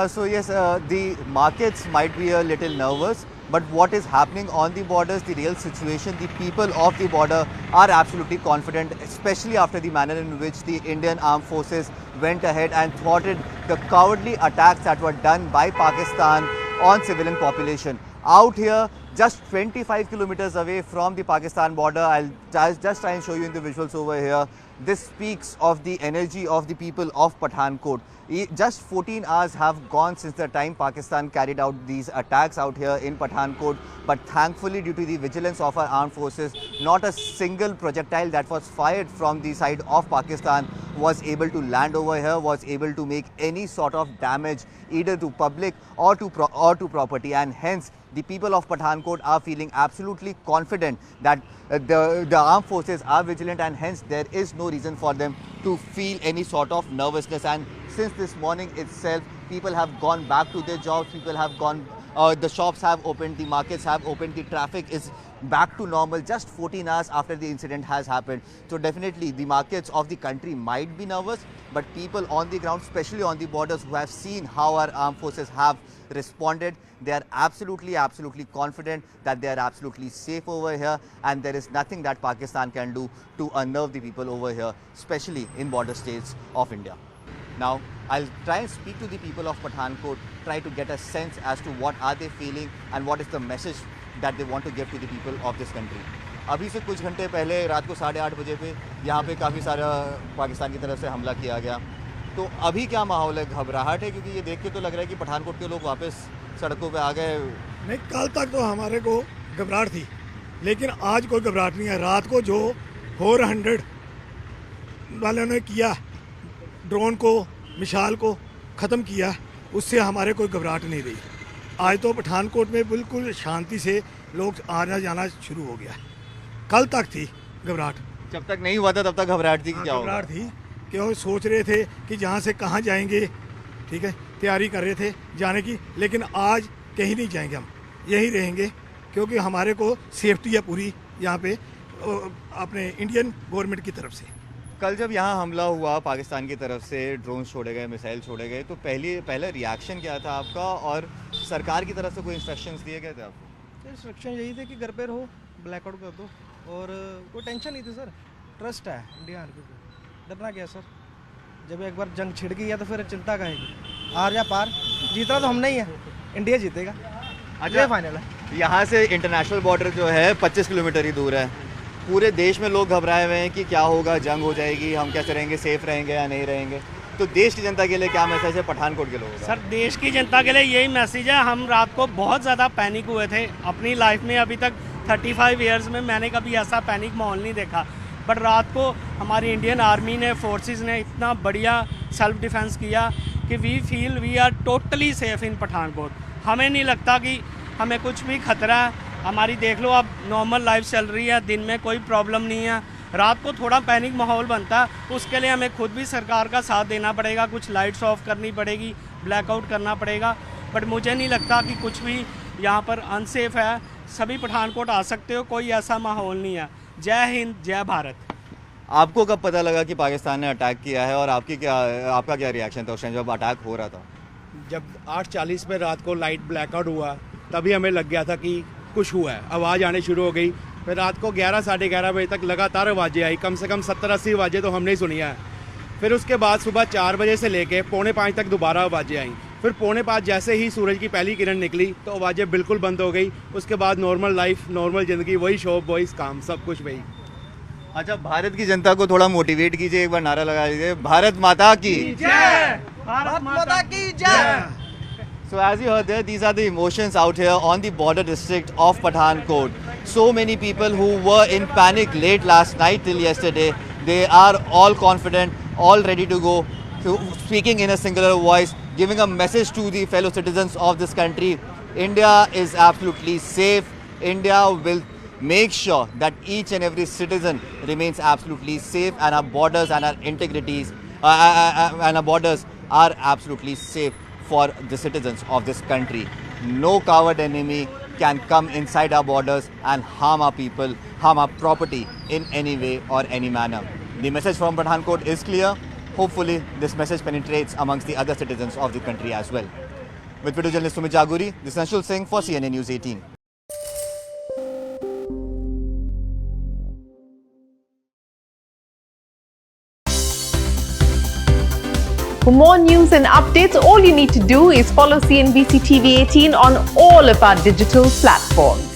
So yes, the markets might be a little nervous, but what is happening on the borders, the real situation, the people of the border are absolutely confident, especially after the manner in which the Indian armed forces went ahead and thwarted the cowardly attacks that were done by Pakistan on civilian population. Out here, just 25 kilometers away from the Pakistan border, I'll just try and show you in the visuals over here. This speaks of the energy of the people of Pathankot. Just 14 hours have gone since the time Pakistan carried out these attacks out here in Pathankot, but thankfully due to the vigilance of our armed forces, not a single projectile that was fired from the side of Pakistan was able to land over here, was able to make any sort of damage either to public or to property, and hence the people of Pathankot are feeling absolutely confident that the armed forces are vigilant, and hence there is no reason for them to feel any sort of nervousness. And since this morning itself, people have gone back to their jobs, people have gone, the shops have opened, the markets have opened, the traffic is back to normal just 14 hours after the incident has happened. So definitely the markets of the country might be nervous, but people on the ground, especially on the borders, who have seen how our armed forces have responded, they are absolutely confident that they are absolutely safe over here, and there is nothing that Pakistan can do to unnerve the people over here, especially in border states of India. Now, I'll try and speak to the people of Pathankot, try to get a sense as to what are they feeling and what is the message that they want to give to the people of this country. अभी से कुछ घंटे पहले रात को 8:30 बजे पे यहाँ पे काफ़ी सारा पाकिस्तान की तरफ से हमला किया गया, तो अभी क्या माहौल है? घबराहट है? क्योंकि ये देख के तो लग रहा है कि पठानकोट के लोग वापस सड़कों पे आ गए। नहीं, कल तक तो हमारे को घबराहट थी, लेकिन आज कोई घबराहट नहीं है। रात को जो 400 वालों ने किया, ड्रोन को, मिसाइल को ख़त्म किया, उससे हमारे कोई घबराहट नहीं रही। आज तो पठानकोट में बिल्कुल शांति से लोग आना जाना शुरू हो गया। कल तक थी घबराहट, जब तक नहीं हुआ था तब तक घबराहट थी कि क्या होगा? घबराहट थी, क्यों सोच रहे थे कि जहाँ से कहाँ जाएंगे, ठीक है, तैयारी कर रहे थे जाने की, लेकिन आज कहीं नहीं जाएंगे, हम यहीं रहेंगे, क्योंकि हमारे को सेफ्टी है पूरी यहाँ पे अपने इंडियन गवर्नमेंट की तरफ से। कल जब यहाँ हमला हुआ पाकिस्तान की तरफ से, ड्रोन छोड़े गए, मिसाइल छोड़े गए, तो पहला रिएक्शन क्या था आपका, और सरकार की तरफ से कोई इंस्ट्रक्शंस दिए गए थे आपको? इंस्ट्रक्शन यही थे कि घर पे रहो, ब्लैकआउट कर दो, और कोई टेंशन नहीं थी सर। ट्रस्ट है इंडिया आर्मी को, डरना क्या सर? जब एक बार जंग छिड़ गई है तो फिर चिंता कहेगी, हार या पार, जीतना तो हम नहीं है, इंडिया जीतेगा। अच्छा, फाइनल है। यहाँ से इंटरनेशनल बॉर्डर जो है 25 किलोमीटर ही दूर है। पूरे देश में लोग घबराए हुए हैं कि क्या होगा, जंग हो जाएगी, हम कैसे रहेंगे, सेफ रहेंगे या नहीं रहेंगे। तो देश की जनता के लिए क्या मैसेज है पठानकोट के लोगों का? सर, देश की जनता के लिए यही मैसेज है। हम रात को बहुत ज़्यादा पैनिक हुए थे अपनी लाइफ में, अभी तक 35 ईयर्स में मैंने कभी ऐसा पैनिक माहौल नहीं देखा, बट रात को हमारी इंडियन आर्मी ने, फोर्सेस ने इतना बढ़िया सेल्फ डिफेंस किया कि we feel we are totally safe in Pathankot. हमें नहीं लगता कि हमें कुछ भी खतरा है। हमारी देख लो, अब नॉर्मल लाइफ चल रही है, दिन में कोई प्रॉब्लम नहीं है। रात को थोड़ा पैनिक माहौल बनता है, उसके लिए हमें खुद भी सरकार का साथ देना पड़ेगा, कुछ लाइट्स ऑफ करनी पड़ेगी, ब्लैकआउट करना पड़ेगा, बट मुझे नहीं लगता कि कुछ भी यहाँ पर अनसेफ है। सभी पठानकोट आ सकते हो, कोई ऐसा माहौल नहीं है। जय हिंद, जय भारत। आपको कब पता लगा कि पाकिस्तान ने अटैक किया है, और आपका क्या रिएक्शन था उस टाइम जब अटैक हो रहा था? जब 8:40 पे रात को लाइट ब्लैकआउट हुआ, तभी हमें लग गया था कि कुछ हुआ है, आवाज़ आनी शुरू हो गई। फिर रात को 11 साढ़े 11 बजे तक लगातार आवाज़ें आई, कम से कम 70-80 आवाज़ें तो हमने ही सुनी है। फिर उसके बाद सुबह 4 बजे से लेके 4:45 तक दोबारा आवाज़ें आई। फिर 4:45 जैसे ही सूरज की पहली किरण निकली तो आवाज़ें बिल्कुल बंद हो गई। उसके बाद नॉर्मल लाइफ, नॉर्मल ज़िंदगी, वही शॉप, वही काम, सब कुछ वही। अच्छा, भारत की जनता को थोड़ा मोटिवेट कीजिए, एक बार नारा लगा दीजिए, भारत माता की जय, भारत माता की जय। So as you heard there, these are the emotions out here on the border district of Pathankot. So many people who were in panic late last night till yesterday, they are all confident, all ready to go, speaking in a singular voice, giving a message to the fellow citizens of this country. India is absolutely safe. India will make sure that each and every citizen remains absolutely safe, and our borders and our integrities and our borders are absolutely safe for the citizens of this country. No coward enemy can come inside our borders and harm our people, harm our property in any way or any manner. The message from Pathankot is clear. hopefully this message penetrates amongst the other citizens of the country as well. With video journalist Sumit Jaguri, this is Anshul Singh for CNN News 18. For more news and updates, all you need to do is follow CNBC TV 18 on all of our digital platforms.